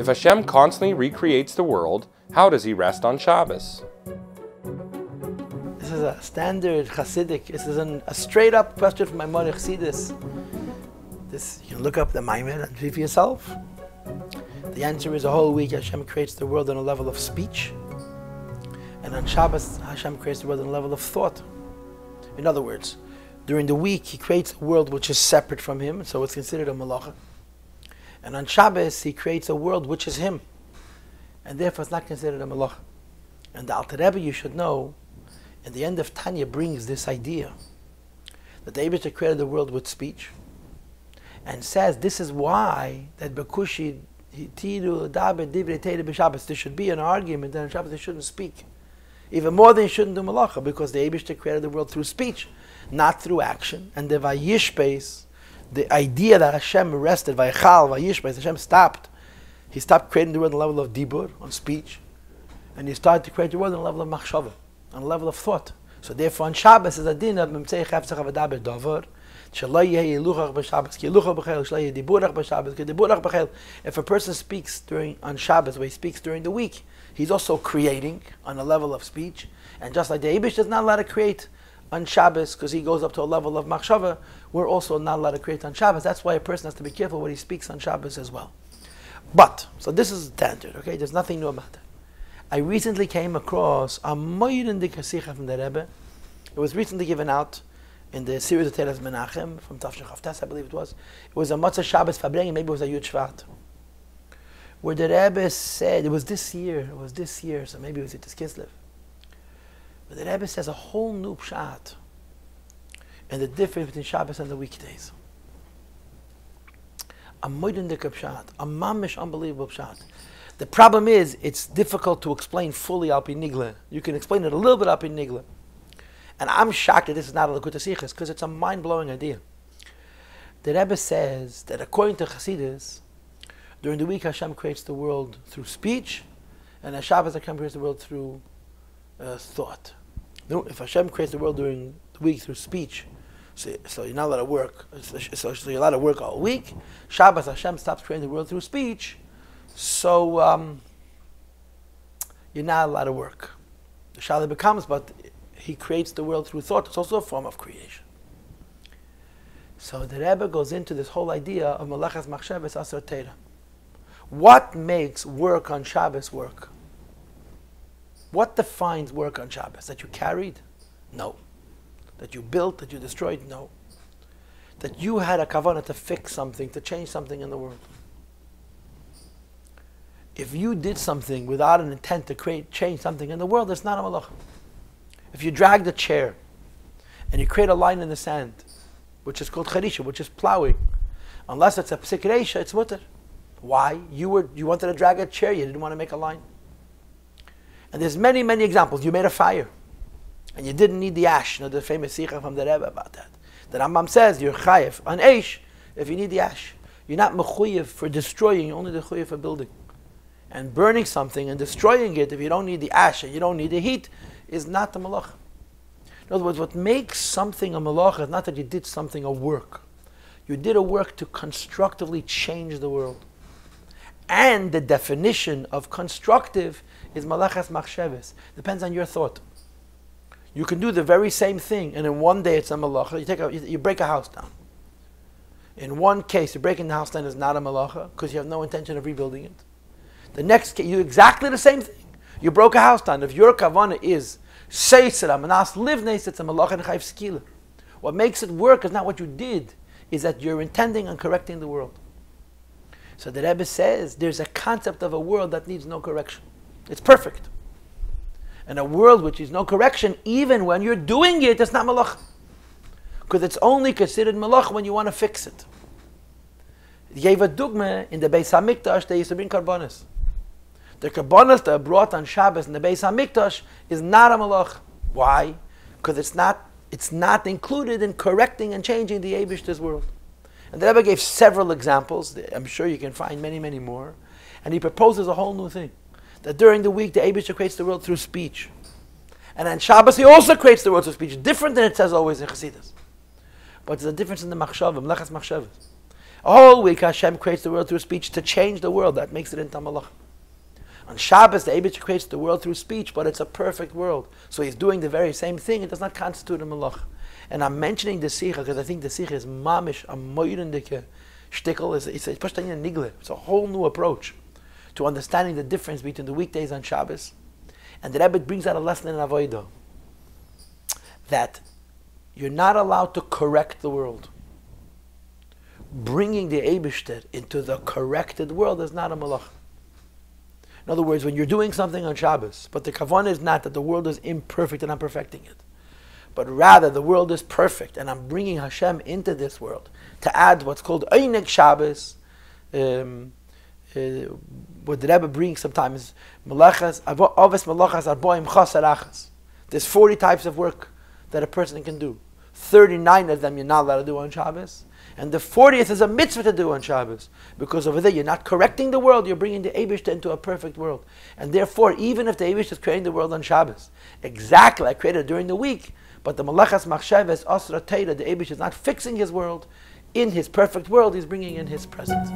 If Hashem constantly recreates the world, how does he rest on Shabbos? This is a standard Hasidic. This is a straight-up question from my mother. See this. You can look up the Maimer and see for yourself. The answer is a whole week Hashem creates the world on a level of speech, and on Shabbos Hashem creates the world on a level of thought. In other words, during the week He creates a world which is separate from Him, so it's considered a malacha. And on Shabbos He creates a world which is Him, and therefore it's not considered a malacha. And the Alter Rebbe, you should know, in the end of Tanya brings this idea that the Eibishter created the world with speech, and says this is why that Bekushi there should be an argument that on Shabbos they shouldn't speak. Even more than you shouldn't do malacha, because the Eibishter created the world through speech, not through action. And the Vayishbeis, the idea that Hashem rested, Vayichal, Vayishbeis, Hashem stopped. He stopped creating the world on the level of dibur, on speech, and He started to create the world on the level of machshava, on the level of thought. So therefore on Shabbos is a din of Memtzei Chefzach Avadaber Dover, if a person speaks on Shabbos, where he speaks during the week, he's also creating on a level of speech. And just like the Eibush is not allowed to create on Shabbos because he goes up to a level of machshava, we're also not allowed to create on Shabbos. That's why a person has to be careful when he speaks on Shabbos as well. But, so this is standard, okay? There's nothing new about that. I recently came across a moyden dik hasicha from the Rebbe. It was recently given out in the series of Teres Menachem from Tafshach Haftas, I believe it was. It was a Motzah Shabbos Fabrengen, maybe it was a Yud Shvat, where the Rebbe said, it was this year, so maybe it was Yitzhak Kislev. But the Rebbe says a whole new pshat and the difference between Shabbos and the weekdays. A moedendik pshat, a mamish unbelievable pshat. The problem is, it's difficult to explain fully al pi nigla. You can explain it a little bit al pi nigla. And I'm shocked that this is not a Likutei Sichos, because it's a mind-blowing idea. The Rebbe says that according to Chassidus, during the week Hashem creates the world through speech, and on Shabbos Hashem creates the world through thought. No, if Hashem creates the world during the week through speech, so you're not allowed to work, so you're allowed to work all week. Shabbos Hashem stops creating the world through speech, so you're not allowed to work. The Shaila becomes, but He creates the world through thought. It's also a form of creation. So the Rebbe goes into this whole idea of Malachas Machshavas Asar Teira. What makes work on Shabbos work? What defines work on Shabbos? That you carried? No. That you built, that you destroyed? No. That you had a kavanah to fix something, to change something in the world. If you did something without an intent to change something in the world, it's not a malacha. If you drag the chair and you create a line in the sand, which is called charisha, which is plowing, unless it's a psik reisha, it's mutter. Why? You wanted to drag a chair, you didn't want to make a line. And there's many, many examples. You made a fire, and you didn't need the ash. You know the famous sikha from the Rebbe about that. The Rambam says you're chayev on eish if you need the ash. You're not mechuyev for destroying, you're only mechuyev for building. And burning something and destroying it, if you don't need the ash and you don't need the heat, is not the malacha. In other words, what makes something a malacha is not that you did something, a work. You did a work to constructively change the world. And the definition of constructive is malachas machshavas. Depends on your thought. You can do the very same thing, and in one day it's a malacha. You break a house down. In one case, you're breaking the house down is not a malacha because you have no intention of rebuilding it. The next case, you do exactly the same thing. You broke a house down. If your kavanah is seisera manas livnes, it's a malacha and chayv skila. What makes it work is not what you did, is that you're intending on correcting the world. So the Rebbe says there's a concept of a world that needs no correction. It's perfect. And a world which needs no correction, even when you're doing it, it's not malach. Because it's only considered malach when you want to fix it. He gave a dogma in the Beis HaMikdash, they used to bring karbonos. The karbonos that are brought on Shabbos in the Beis HaMikdash is not a malach. Why? Because it's not included in correcting and changing the Eibishter's world. And the Rebbe gave several examples. I'm sure you can find many, many more. And he proposes a whole new thing. That during the week, the Eibishter creates the world through speech. And on Shabbos, he also creates the world through speech. Different than it says always in Chassidus. But there's a difference in the machshavah, mlechas machshavas. A whole week Hashem creates the world through speech to change the world. That makes it into malach. On Shabbos, the Eibusher creates the world through speech, but it's a perfect world. So he's doing the very same thing. It does not constitute a malach. And I'm mentioning the Sikha because I think the Sikha is mamish, a moirendike shtickle. It's a whole new approach to understanding the difference between the weekdays on Shabbos. And the Rebbe brings out a lesson in Avodah that you're not allowed to correct the world. Bringing the Eibusher into the corrected world is not a malach. In other words, when you're doing something on Shabbos, but the kavanah is not that the world is imperfect and I'm perfecting it, but rather the world is perfect and I'm bringing Hashem into this world to add what's called Einik Shabbos. What the Rebbe brings sometimes, there's 40 types of work that a person can do. 39 of them you're not allowed to do on Shabbos. And the 40th is a mitzvah to do on Shabbos. Because over there you're not correcting the world, you're bringing the Eibusher into a perfect world. And therefore, even if the Eibusher is creating the world on Shabbos, exactly like created during the week, but the Malachas Machshavas Asra Teira, the Eibusher is not fixing his world. In his perfect world, he's bringing in his presence.